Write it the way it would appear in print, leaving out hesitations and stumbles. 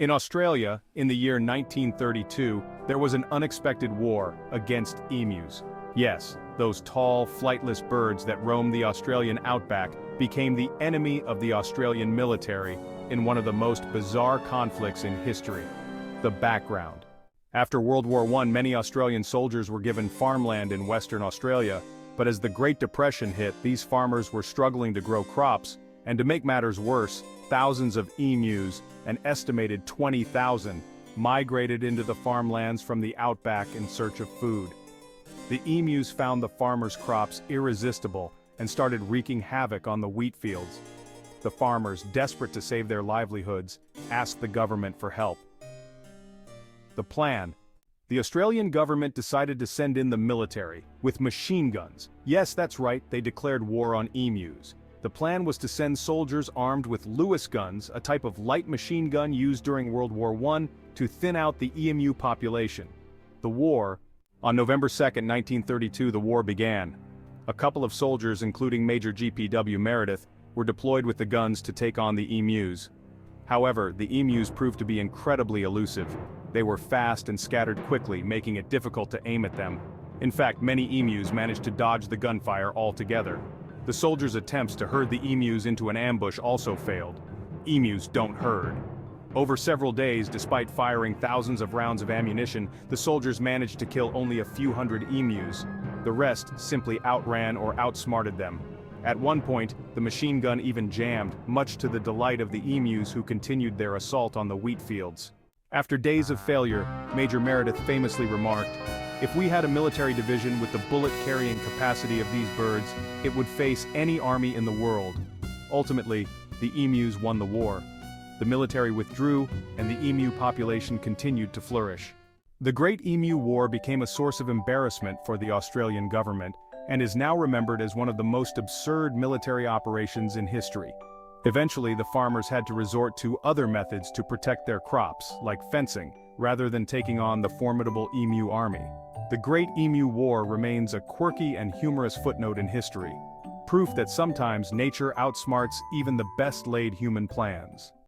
In Australia, in the year 1932, there was an unexpected war against emus. Yes, those tall, flightless birds that roam the Australian outback became the enemy of the Australian military in one of the most bizarre conflicts in history. The background. After World War I, many Australian soldiers were given farmland in Western Australia, but as the Great Depression hit, these farmers were struggling to grow crops, and to make matters worse, thousands of emus, an estimated 20,000, migrated into the farmlands from the outback in search of food. The emus found the farmers' crops irresistible and started wreaking havoc on the wheat fields. The farmers, desperate to save their livelihoods, asked the government for help. The plan. The Australian government decided to send in the military, with machine guns. Yes, that's right, they declared war on emus. The plan was to send soldiers armed with Lewis guns, a type of light machine gun used during World War I, to thin out the emu population. The war. On November 2, 1932, the war began. A couple of soldiers, including Major G.P.W. Meredith, were deployed with the guns to take on the emus. However, the emus proved to be incredibly elusive. They were fast and scattered quickly, making it difficult to aim at them. In fact, many emus managed to dodge the gunfire altogether. The soldiers' attempts to herd the emus into an ambush also failed. Emus don't herd. Over several days, despite firing thousands of rounds of ammunition, the soldiers managed to kill only a few hundred emus. The rest simply outran or outsmarted them. At one point, the machine gun even jammed, much to the delight of the emus who continued their assault on the wheat fields. After days of failure, Major Meredith famously remarked, "If we had a military division with the bullet-carrying capacity of these birds, it would face any army in the world." Ultimately, the emus won the war. The military withdrew, and the emu population continued to flourish. The Great Emu War became a source of embarrassment for the Australian government, and is now remembered as one of the most absurd military operations in history. Eventually, the farmers had to resort to other methods to protect their crops, like fencing, rather than taking on the formidable emu army. The Great Emu War remains a quirky and humorous footnote in history, proof that sometimes nature outsmarts even the best-laid human plans.